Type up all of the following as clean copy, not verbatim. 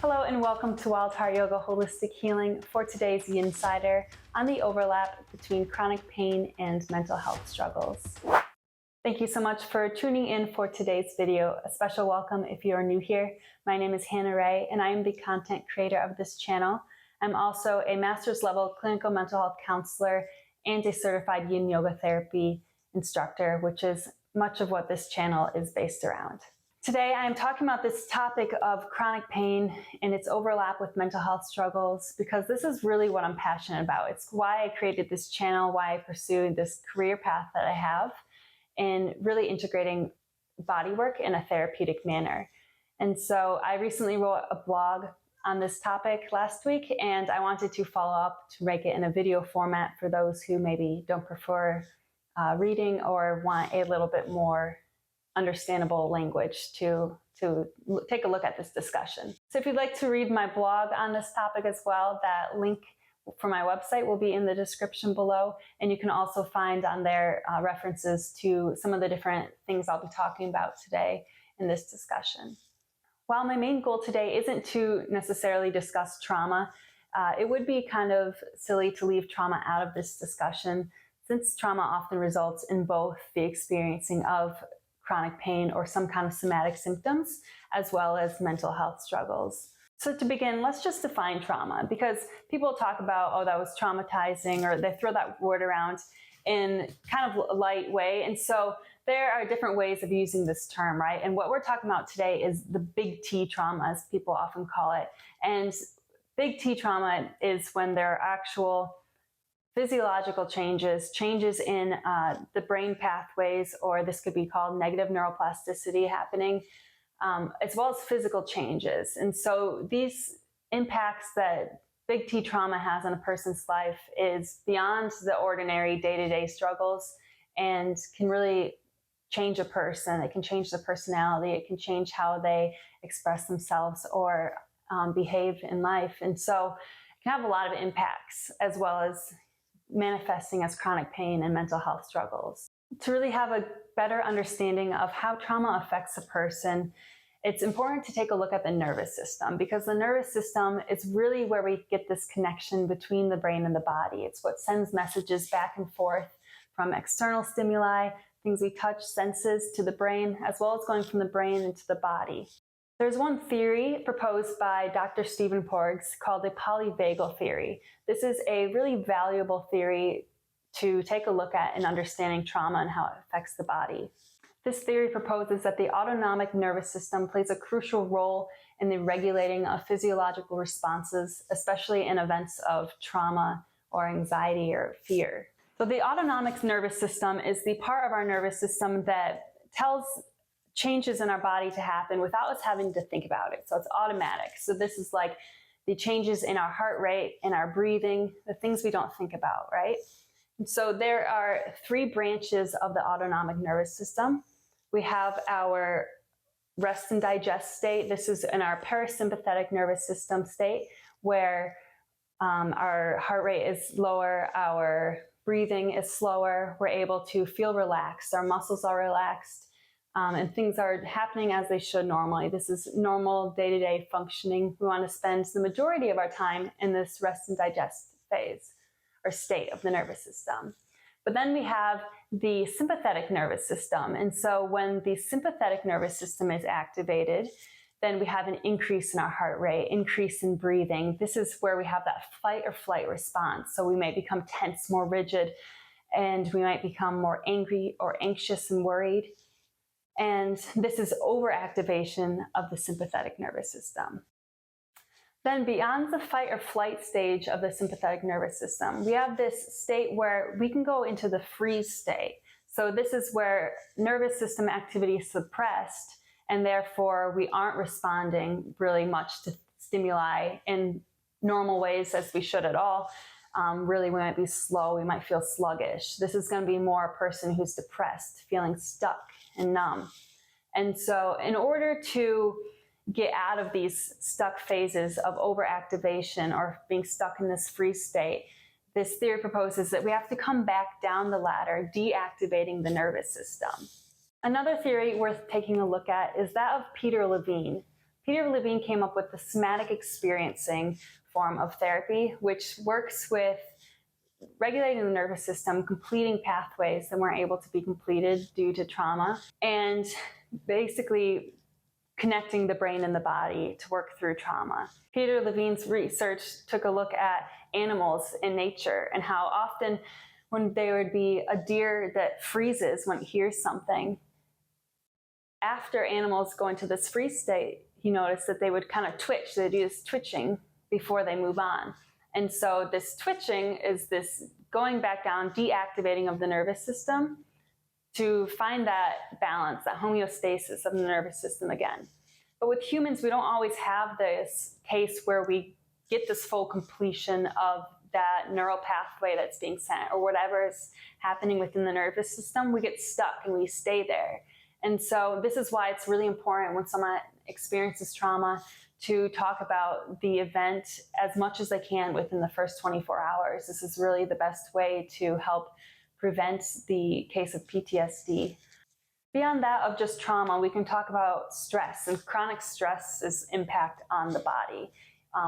Hello and welcome to Wild Heart Yoga Holistic Healing for today's Yinsider on the overlap between chronic pain and mental health struggles. Thank you so much for tuning in for today's video. A special welcome if you are new here. My name is Hannah Ray and I am the content creator of this channel. I'm also a master's level clinical mental health counselor and a certified Yin Yoga Therapy instructor, which is much of what this channel is based around. Today, I'm talking about this topic of chronic pain and its overlap with mental health struggles because this is really what I'm passionate about. It's why I created this channel, why I pursued this career path that I have, and really integrating bodywork in a therapeutic manner. And so I recently wrote a blog on this topic last week, and I wanted to follow up to make it in a video format for those who maybe don't prefer reading or want a little bit more understandable language to take a look at this discussion. So if you'd like to read my blog on this topic as well, that link for my website will be in the description below, and you can also find on there references to some of the different things I'll be talking about today in this discussion. While my main goal today isn't to necessarily discuss trauma, it would be kind of silly to leave trauma out of this discussion, since trauma often results in both the experiencing of chronic pain or some kind of somatic symptoms, as well as mental health struggles. So to begin, let's just define trauma, because people talk about, oh, that was traumatizing, or they throw that word around in kind of a light way. And so there are different ways of using this term, right? And what we're talking about today is the big T trauma, as people often call it. And big T trauma is when there are actual physiological changes in the brain pathways, or this could be called negative neuroplasticity happening, as well as physical changes. And so these impacts that big T trauma has on a person's life is beyond the ordinary day-to-day struggles and can really change a person. It can change the personality. It can change how they express themselves or behave in life. And so it can have a lot of impacts, as well as manifesting as chronic pain and mental health struggles. To really have a better understanding of how trauma affects a person, it's important to take a look at the nervous system, because the nervous system is really where we get this connection between the brain and the body. It's what sends messages back and forth from external stimuli, things we touch, senses, to the brain, as well as going from the brain into the body. There's one theory proposed by Dr. Stephen Porges called the Polyvagal Theory. This is a really valuable theory to take a look at in understanding trauma and how it affects the body. This theory proposes that the autonomic nervous system plays a crucial role in the regulating of physiological responses, especially in events of trauma or anxiety or fear. So the autonomic nervous system is the part of our nervous system that tells changes in our body to happen without us having to think about it. So it's automatic. So this is like the changes in our heart rate, in our breathing, the things we don't think about, right? And so there are three branches of the autonomic nervous system. We have our rest and digest state. This is in our parasympathetic nervous system state, where our heart rate is lower, our breathing is slower, we're able to feel relaxed, our muscles are relaxed, and things are happening as they should normally. This is normal day-to-day functioning. We want to spend the majority of our time in this rest and digest phase or state of the nervous system. But then we have the sympathetic nervous system. And so when the sympathetic nervous system is activated, then we have an increase in our heart rate, increase in breathing. This is where we have that fight or flight response. So we might become tense, more rigid, and we might become more angry or anxious and worried. And this is overactivation of the sympathetic nervous system. Then beyond the fight or flight stage of the sympathetic nervous system, we have this state where we can go into the freeze state. So this is where nervous system activity is suppressed, and therefore we aren't responding really much to stimuli in normal ways as we should at all. Really, we might be slow, we might feel sluggish. This is going to be more a person who's depressed, feeling stuck and numb. And so in order to get out of these stuck phases of overactivation or being stuck in this freeze state, this theory proposes that we have to come back down the ladder, deactivating the nervous system. Another theory worth taking a look at is that of Peter Levine. Peter Levine came up with the somatic experiencing form of therapy, which works with regulating the nervous system, completing pathways that weren't able to be completed due to trauma, and basically connecting the brain and the body to work through trauma. Peter Levine's research took a look at animals in nature and how often when there would be a deer that freezes when it hears something, after animals go into this freeze state, he noticed that they would kind of twitch. They'd do this twitching before they move on. And so this twitching is this going back down, deactivating of the nervous system to find that balance, that homeostasis of the nervous system again. But with humans, we don't always have this case where we get this full completion of that neural pathway that's being sent or whatever is happening within the nervous system. We get stuck and we stay there. And so this is why it's really important when someone experiences trauma to talk about the event as much as they can within the first 24 hours. This is really the best way to help prevent the case of PTSD. Beyond that of just trauma, we can talk about stress and chronic stress's impact on the body,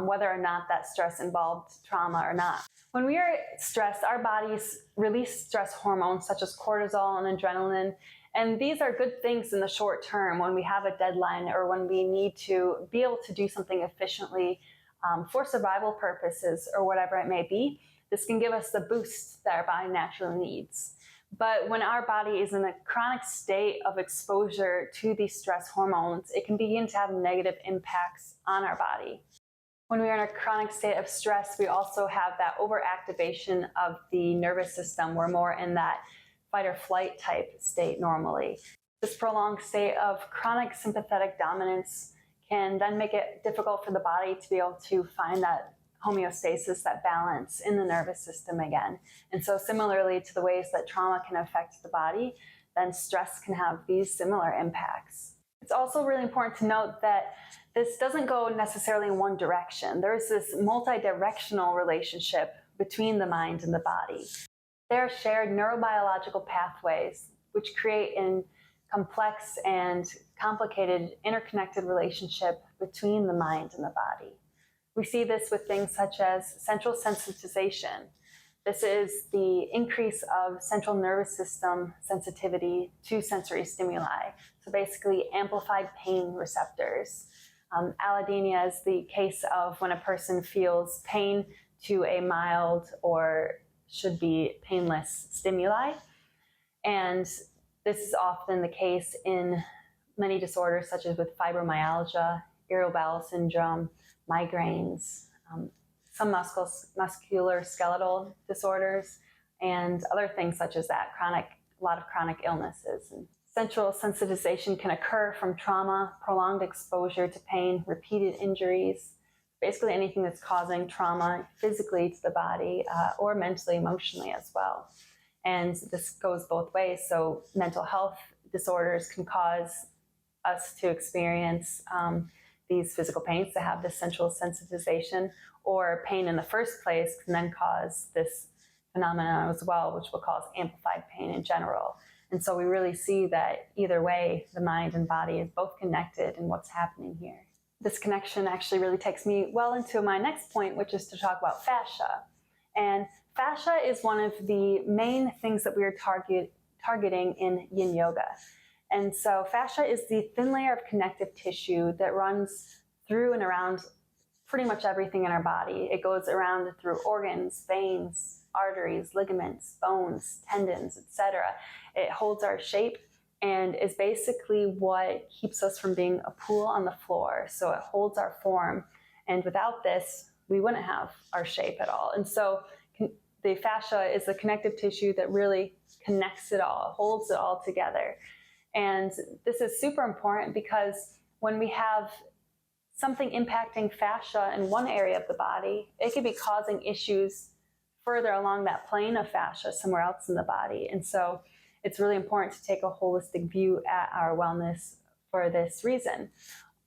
whether or not that stress involved trauma or not. When we are stressed, our bodies release stress hormones such as cortisol and adrenaline. And these are good things in the short term when we have a deadline or when we need to be able to do something efficiently for survival purposes or whatever it may be. This can give us the boost that our body naturally needs. But when our body is in a chronic state of exposure to these stress hormones, it can begin to have negative impacts on our body. When we are in a chronic state of stress, we also have that overactivation of the nervous system. We're more in that fight or flight type state normally. This prolonged state of chronic sympathetic dominance can then make it difficult for the body to be able to find that homeostasis, that balance in the nervous system again. And so similarly to the ways that trauma can affect the body, then stress can have these similar impacts. It's also really important to note that this doesn't go necessarily in one direction. There's this multi-directional relationship between the mind and the body. There are shared neurobiological pathways which create a complex and complicated interconnected relationship between the mind and the body. We see this with things such as central sensitization. This is the increase of central nervous system sensitivity to sensory stimuli. So basically amplified pain receptors. Allodynia is the case of when a person feels pain to a mild or should be painless stimuli. And this is often the case in many disorders such as with fibromyalgia, irritable bowel syndrome, migraines, some musculoskeletal disorders, and other things such as that, a lot of chronic illnesses. And central sensitization can occur from trauma, prolonged exposure to pain, repeated injuries, basically anything that's causing trauma physically to the body or mentally, emotionally as well. And this goes both ways. So mental health disorders can cause us to experience these physical pains, to have this central sensitization, or pain in the first place can then cause this phenomenon as well, which will cause amplified pain in general. And so we really see that either way, the mind and body is both connected in what's happening here. This connection actually really takes me well into my next point, which is to talk about fascia. And fascia is one of the main things that we are targeting in Yin Yoga. And so fascia is the thin layer of connective tissue that runs through and around pretty much everything in our body. It goes around through organs, veins, arteries, ligaments, bones, tendons, etc. It holds our shape and is basically what keeps us from being a pool on the floor. So it holds our form. And without this, we wouldn't have our shape at all. And so the fascia is the connective tissue that really connects it all, holds it all together. And this is super important because when we have something impacting fascia in one area of the body, it could be causing issues further along that plane of fascia somewhere else in the body. And so it's really important to take a holistic view at our wellness for this reason.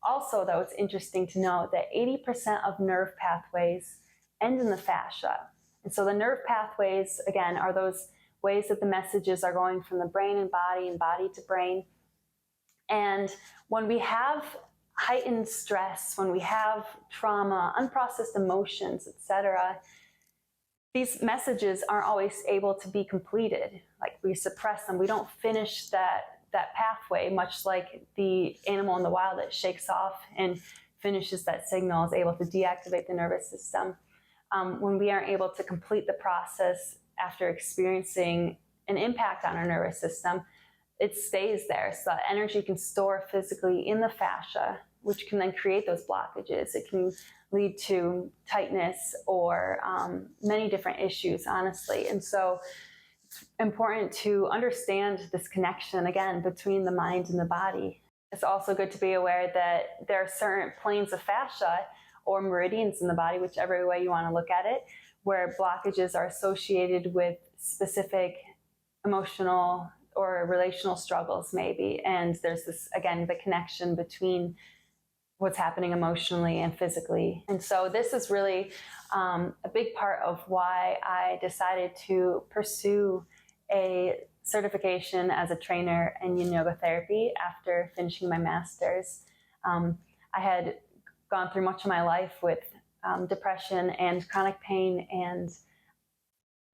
Also, though, it's interesting to note that 80% of nerve pathways end in the fascia. And so the nerve pathways, again, are those ways that the messages are going from the brain and body to brain. And when we have heightened stress, when we have trauma, unprocessed emotions, etc., these messages aren't always able to be completed. Like, we suppress them. We don't finish that pathway, much like the animal in the wild that shakes off and finishes that signal, is able to deactivate the nervous system. When we aren't able to complete the process after experiencing an impact on our nervous system, it stays there. So that energy can store physically in the fascia, which can then create those blockages. It can lead to tightness or many different issues, honestly. And so it's important to understand this connection, again, between the mind and the body. It's also good to be aware that there are certain planes of fascia or meridians in the body, whichever way you want to look at it, where blockages are associated with specific emotional or relational struggles, maybe. And there's this, again, the connection between what's happening emotionally and physically. And so this is really a big part of why I decided to pursue a certification as a trainer in Yin Yoga Therapy after finishing my master's. I had gone through much of my life with depression and chronic pain, and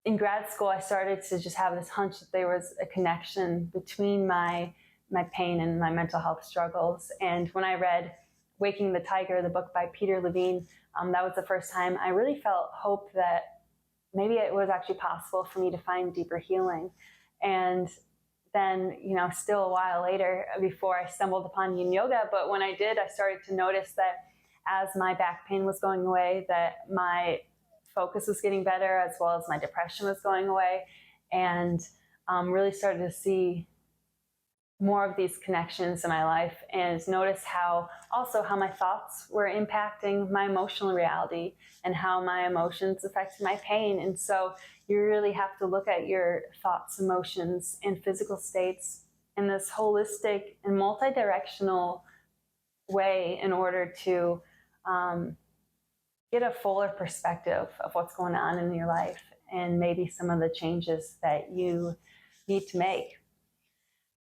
in grad school I started to just have this hunch that there was a connection between my pain and my mental health struggles. And when I read Waking the Tiger, the book by Peter Levine, that was the first time I really felt hope that maybe it was actually possible for me to find deeper healing. And then, still a while later before I stumbled upon Yin Yoga, but when I did, I started to notice that as my back pain was going away, that my focus was getting better, as well as my depression was going away, and really started to see more of these connections in my life, and notice how my thoughts were impacting my emotional reality and how my emotions affected my pain. And so you really have to look at your thoughts, emotions, and physical states in this holistic and multi-directional way in order to get a fuller perspective of what's going on in your life and maybe some of the changes that you need to make.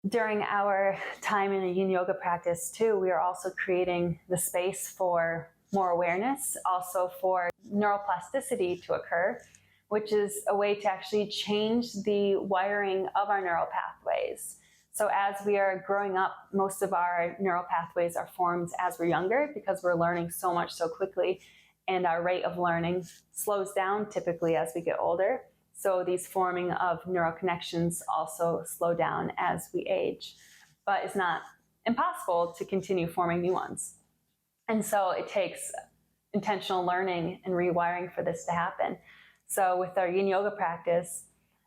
During our time in the Yin Yoga practice too, we are also creating the space for more awareness, also for neuroplasticity to occur, which is a way to actually change the wiring of our neural pathways. So as we are growing up, most of our neural pathways are formed as we're younger because we're learning so much so quickly, and our rate of learning slows down typically as we get older. So these forming of neural connections also slow down as we age, but it's not impossible to continue forming new ones. And so it takes intentional learning and rewiring for this to happen. So with our Yin Yoga practice,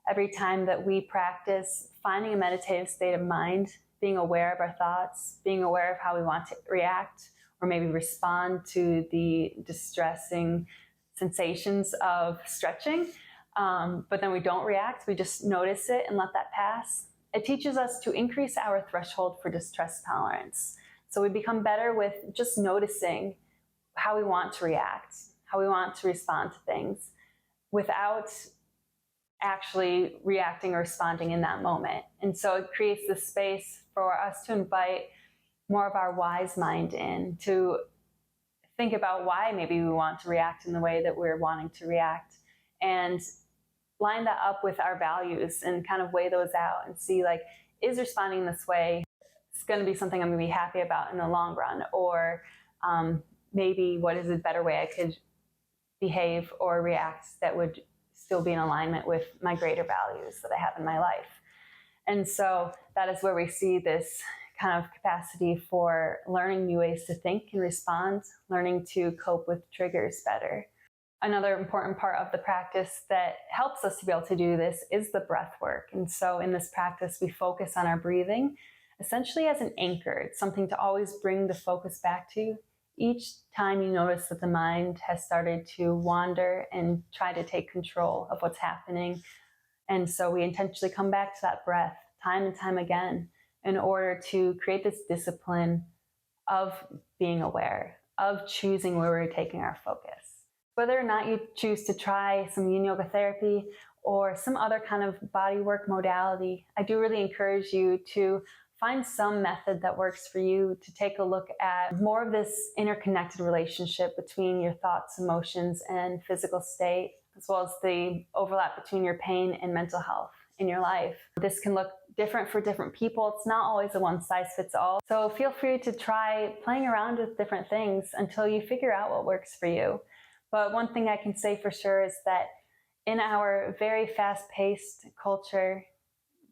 every time that we practice finding a meditative state of mind, being aware of our thoughts, being aware of how we want to react or maybe respond to the distressing sensations of stretching, but then we don't react, we just notice it and let that pass. It teaches us to increase our threshold for distress tolerance. So we become better with just noticing how we want to react, how we want to respond to things, without actually reacting or responding in that moment. And so it creates this space for us to invite more of our wise mind in, to think about why maybe we want to react in the way that we're wanting to react, and line that up with our values and kind of weigh those out and see, like, is responding this way, it's going to be something I'm going to be happy about in the long run, or maybe what is a better way I could behave or react that would still be in alignment with my greater values that I have in my life. And so that is where we see this kind of capacity for learning new ways to think and respond, learning to cope with triggers better. Another important part of the practice that helps us to be able to do this is the breath work. And so in this practice, we focus on our breathing essentially as an anchor. It's something to always bring the focus back to. Each time you notice that the mind has started to wander and try to take control of what's happening. And so we intentionally come back to that breath time and time again in order to create this discipline of being aware, of choosing where we're taking our focus. Whether or not you choose to try some Yin Yoga Therapy or some other kind of bodywork modality, I do really encourage you to find some method that works for you to take a look at more of this interconnected relationship between your thoughts, emotions, and physical state, as well as the overlap between your pain and mental health in your life. This can look different for different people. It's not always a one-size-fits-all. So feel free to try playing around with different things until you figure out what works for you. But one thing I can say for sure is that in our very fast-paced culture,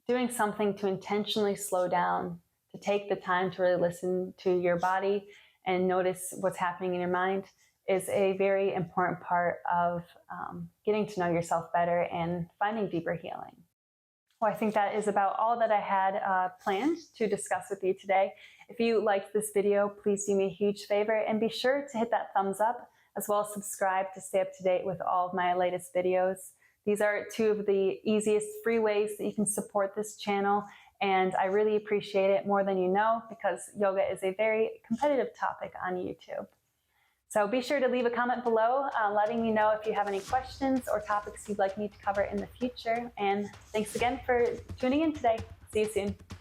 doing something to intentionally slow down, to take the time to really listen to your body and notice what's happening in your mind is a very important part of getting to know yourself better and finding deeper healing. Well, I think that is about all that I had planned to discuss with you today. If you liked this video, please do me a huge favor and be sure to hit that thumbs up, as well as subscribe to stay up to date with all of my latest videos. These are two of the easiest free ways that you can support this channel, and I really appreciate it more than you know, because yoga is a very competitive topic on YouTube. So be sure to leave a comment below letting me know if you have any questions or topics you'd like me to cover in the future. And thanks again for tuning in today. See you soon.